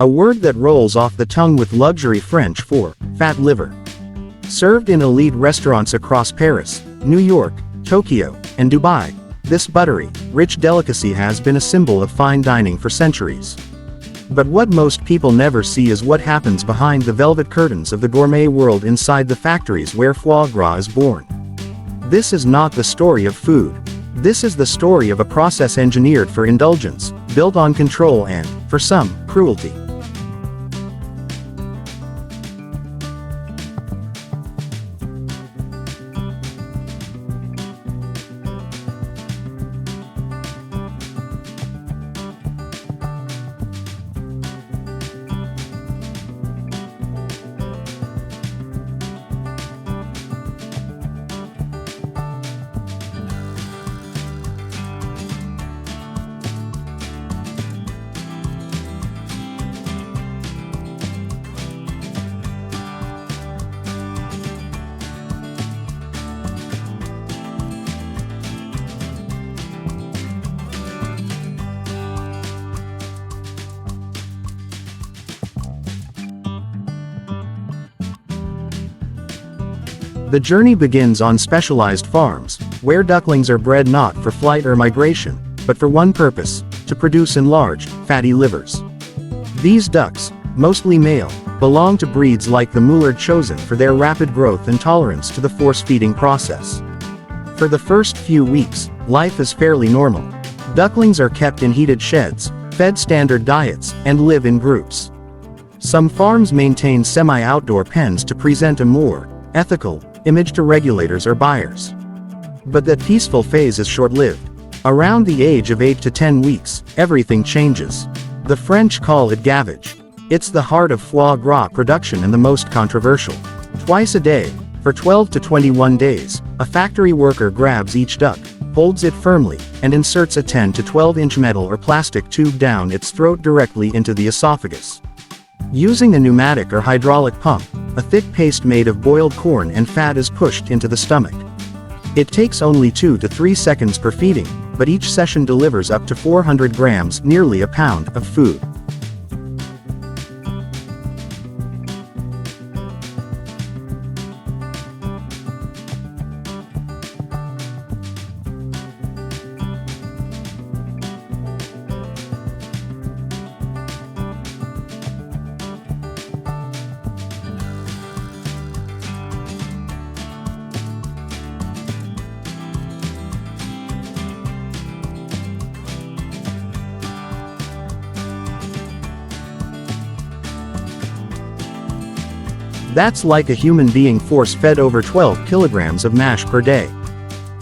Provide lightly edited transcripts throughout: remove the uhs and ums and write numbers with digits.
a word that rolls off the tongue with luxury French for fat liver. Served in elite restaurants across Paris, New York, Tokyo, and Dubai, this buttery, rich delicacy has been a symbol of fine dining for centuries. But what most people never see is what happens behind the velvet curtains of the gourmet world inside the factories where foie gras is born. This is not the story of food. This is the story of a process engineered for indulgence, built on control and, for some, cruelty. The journey begins on specialized farms, where ducklings are bred not for flight or migration, but for one purpose: to produce enlarged, fatty livers. These ducks, mostly male, belong to breeds like the Moulard chosen for their rapid growth and tolerance to the force-feeding process. For the first few weeks, life is fairly normal. Ducklings are kept in heated sheds, fed standard diets, and live in groups. Some farms maintain semi-outdoor pens to present a more ethical image to regulators or buyers. But that peaceful phase is short-lived. Around the age of 8 to 10 weeks, everything changes. The French call it gavage. It's the heart of foie gras production and the most controversial. Twice a day, for 12 to 21 days, a factory worker grabs each duck, holds it firmly, and inserts a 10 to 12-inch metal or plastic tube down its throat directly into the esophagus. Using a pneumatic or hydraulic pump, a thick paste made of boiled corn and fat is pushed into the stomach. It takes only 2 to 3 seconds per feeding, but each session delivers up to 400 grams, nearly a pound, of food. That's like a human being force-fed over 12 kilograms of mash per day.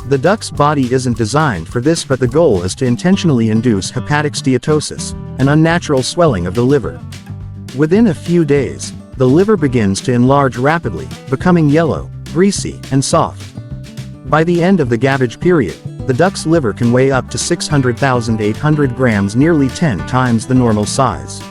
The duck's body isn't designed for this, but the goal is to intentionally induce hepatic steatosis, an unnatural swelling of the liver. Within a few days, the liver begins to enlarge rapidly, becoming yellow, greasy, and soft. By the end of the gavage period, the duck's liver can weigh up to 600,800 grams, nearly 10 times the normal size.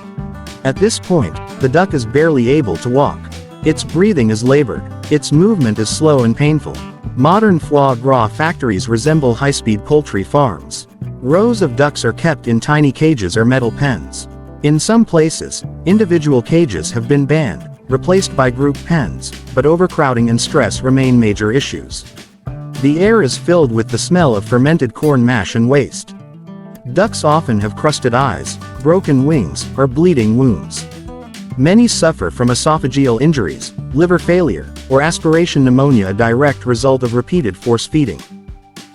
At this point, the duck is barely able to walk. Its breathing is labored. Its movement is slow and painful. Modern foie gras factories resemble high-speed poultry farms. Rows of ducks are kept in tiny cages or metal pens. In some places, individual cages have been banned, replaced by group pens, but overcrowding and stress remain major issues. The air is filled with the smell of fermented corn mash and waste. Ducks often have crusted eyes, broken wings, or bleeding wounds. Many suffer from esophageal injuries, liver failure, or aspiration pneumonia, a direct result of repeated force feeding.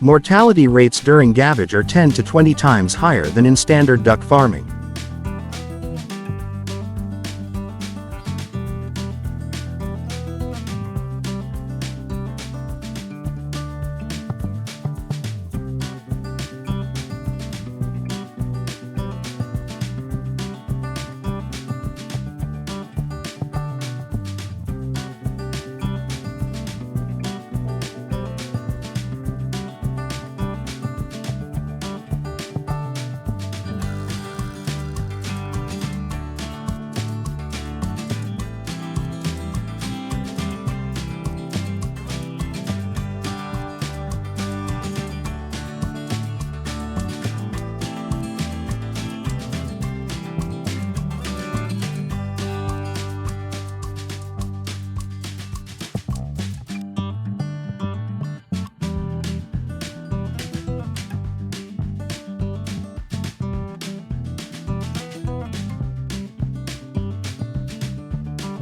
Mortality rates during gavage are 10 to 20 times higher than in standard duck farming.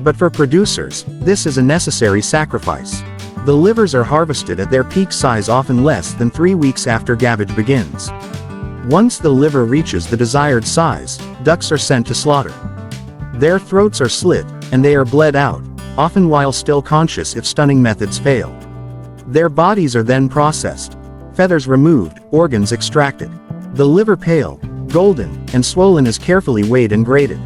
But for producers, this is a necessary sacrifice. The livers are harvested at their peak size, often less than 3 weeks after gavage begins. Once the liver reaches the desired size, ducks are sent to slaughter. Their throats are slit, and they are bled out, often while still conscious if stunning methods fail. Their bodies are then processed. Feathers removed, organs extracted. The liver, pale, golden, and swollen, is carefully weighed and graded.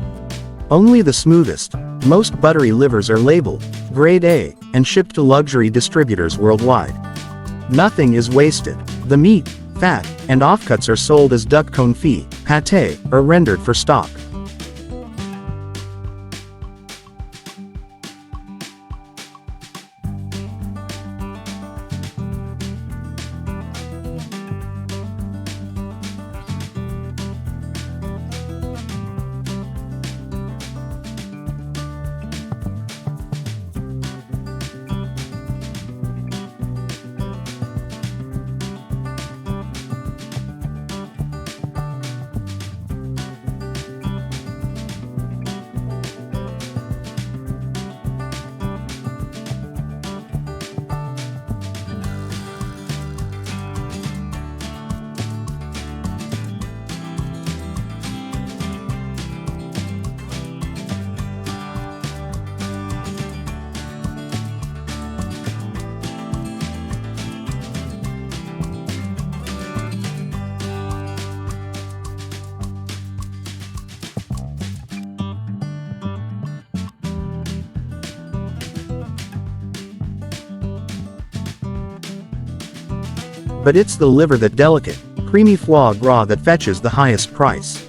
Only the smoothest, most buttery livers are labeled Grade A and shipped to luxury distributors worldwide. Nothing is wasted. The meat, fat, and offcuts are sold as duck confit, pâté, or rendered for stock. But it's the liver, that delicate, creamy foie gras, that fetches the highest price.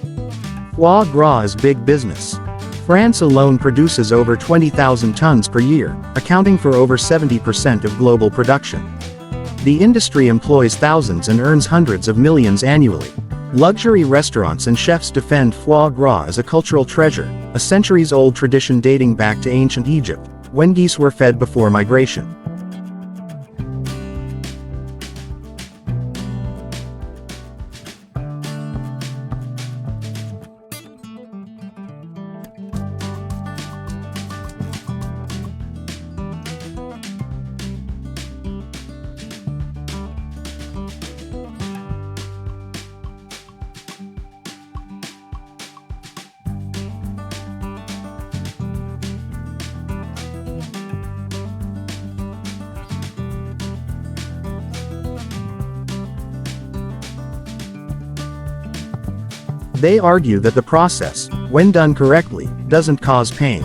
Foie gras is big business. France alone produces over 20,000 tons per year, accounting for over 70% of global production. The industry employs thousands and earns hundreds of millions annually. Luxury restaurants and chefs defend foie gras as a cultural treasure, a centuries-old tradition dating back to ancient Egypt, when geese were fed before migration. They argue that the process, when done correctly, doesn't cause pain.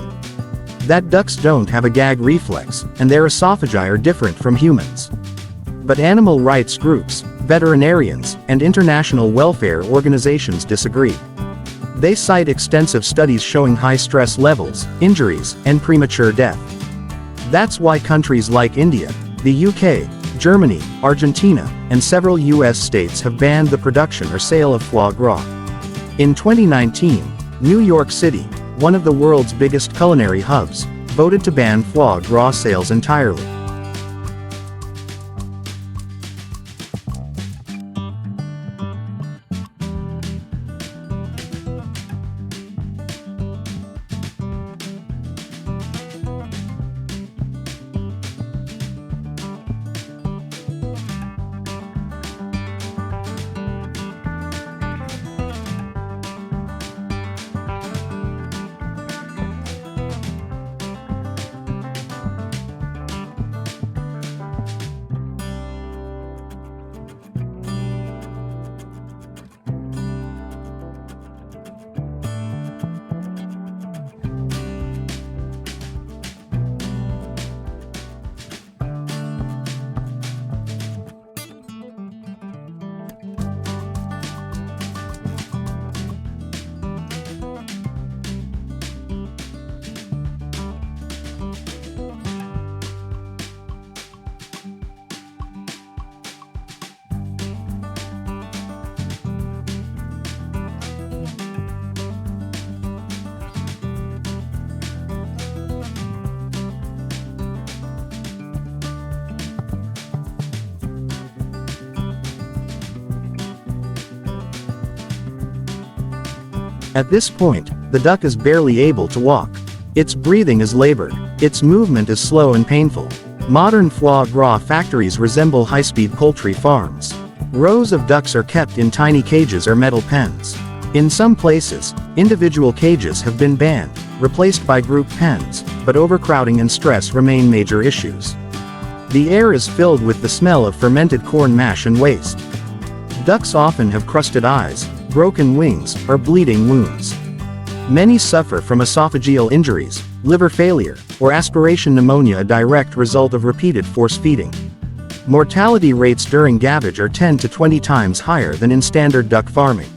That ducks don't have a gag reflex, and their esophagi are different from humans. But animal rights groups, veterinarians, and international welfare organizations disagree. They cite extensive studies showing high stress levels, injuries, and premature death. That's why countries like India, the UK, Germany, Argentina, and several US states have banned the production or sale of foie gras. In 2019, New York City, one of the world's biggest culinary hubs, voted to ban foie gras sales entirely. At this point, the duck is barely able to walk. Its breathing is labored. Its movement is slow and painful. Modern foie gras factories resemble high-speed poultry farms. Rows of ducks are kept in tiny cages or metal pens. In some places, individual cages have been banned, replaced by group pens, but overcrowding and stress remain major issues. The air is filled with the smell of fermented corn mash and waste. Ducks often have crusted eyes, broken wings, or bleeding wounds. Many suffer from esophageal injuries, liver failure, or aspiration pneumonia, a direct result of repeated force feeding. Mortality rates during gavage are 10 to 20 times higher than in standard duck farming.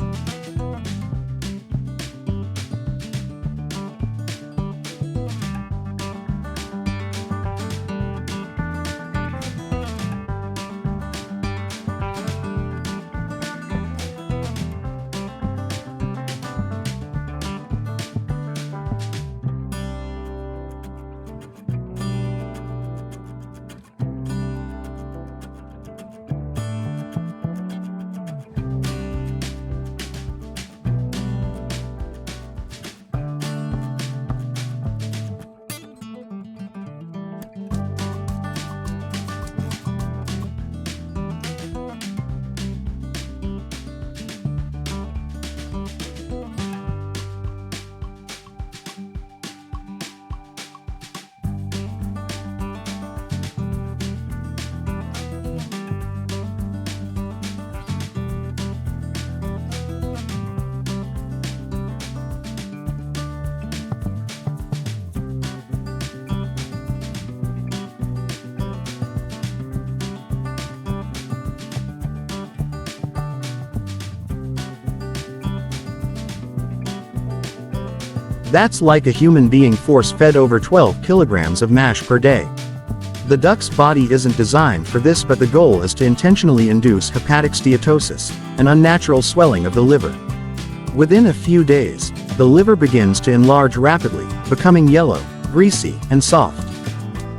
That's like a human being force-fed over 12 kilograms of mash per day. The duck's body isn't designed for this, but the goal is to intentionally induce hepatic steatosis, an unnatural swelling of the liver. Within a few days, the liver begins to enlarge rapidly, becoming yellow, greasy, and soft.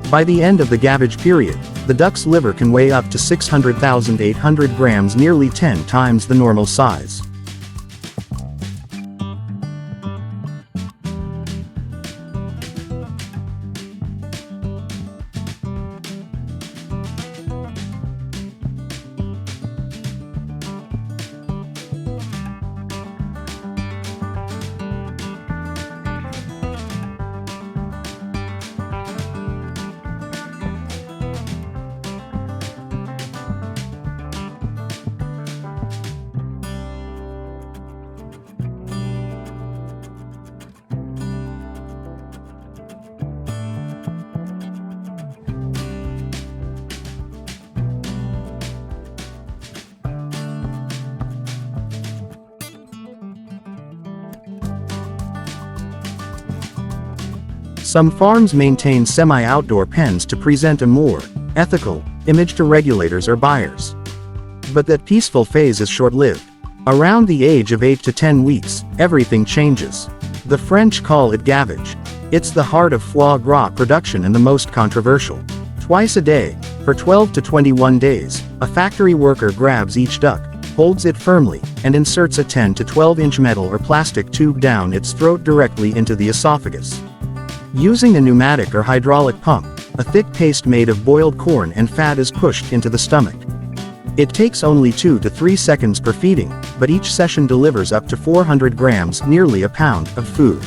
By the end of the gavage period, the duck's liver can weigh up to 600,800 grams, nearly 10 times the normal size. Some farms maintain semi-outdoor pens to present a more ethical image to regulators or buyers. But that peaceful phase is short-lived. Around the age of 8 to 10 weeks, everything changes. The French call it gavage. It's the heart of foie gras production and the most controversial. Twice a day, for 12 to 21 days, a factory worker grabs each duck, holds it firmly, and inserts a 10 to 12-inch metal or plastic tube down its throat directly into the esophagus. Using a pneumatic or hydraulic pump, a thick paste made of boiled corn and fat is pushed into the stomach. It takes only 2 to 3 seconds per feeding, but each session delivers up to 400 grams, nearly a pound, of food.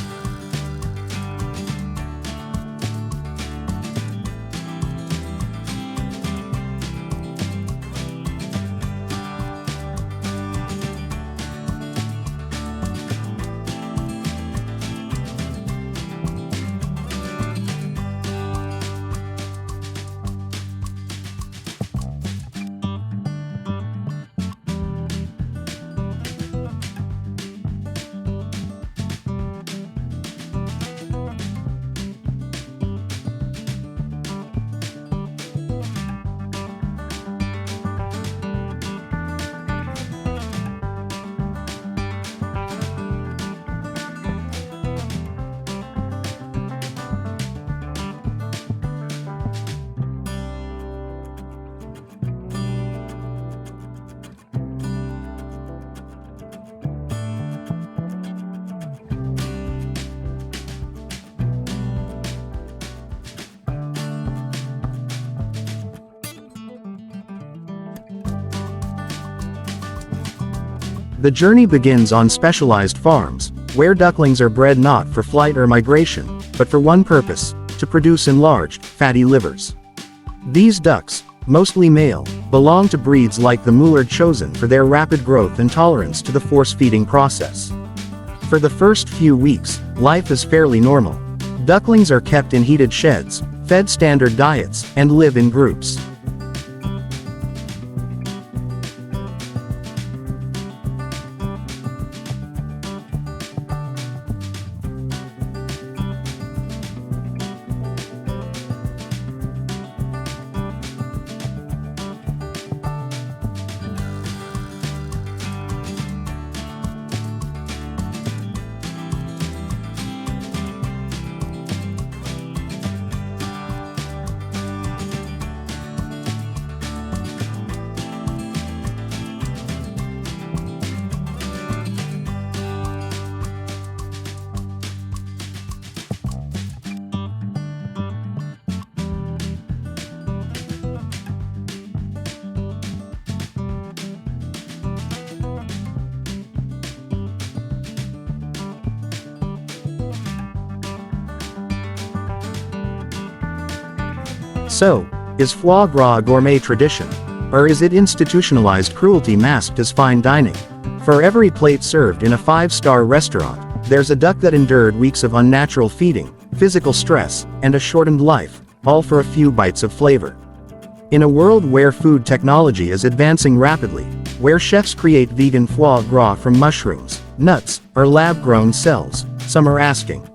The journey begins on specialized farms, where ducklings are bred not for flight or migration, but for one purpose: to produce enlarged, fatty livers. These ducks, mostly male, belong to breeds like the Mullard chosen for their rapid growth and tolerance to the force-feeding process. For the first few weeks, life is fairly normal. Ducklings are kept in heated sheds, fed standard diets, and live in groups. So, is foie gras a gourmet tradition? Or is it institutionalized cruelty masked as fine dining? For every plate served in a 5-star restaurant, there's a duck that endured weeks of unnatural feeding, physical stress, and a shortened life, all for a few bites of flavor. In a world where food technology is advancing rapidly, where chefs create vegan foie gras from mushrooms, nuts, or lab-grown cells, some are asking,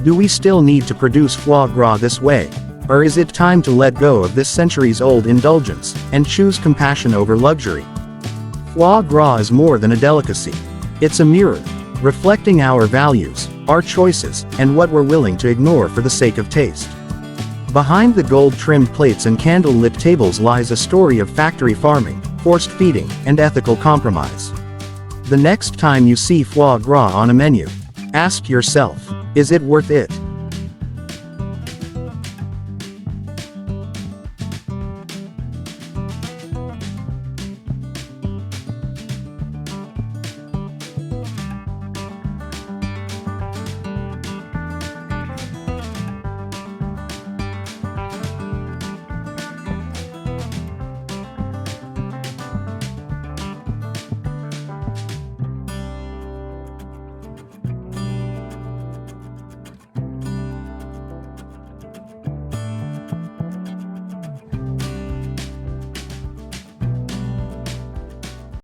do we still need to produce foie gras this way? Or is it time to let go of this centuries-old indulgence, and choose compassion over luxury? Foie gras is more than a delicacy. It's a mirror, reflecting our values, our choices, and what we're willing to ignore for the sake of taste. Behind the gold-trimmed plates and candle-lit tables lies a story of factory farming, forced feeding, and ethical compromise. The next time you see foie gras on a menu, ask yourself, is it worth it?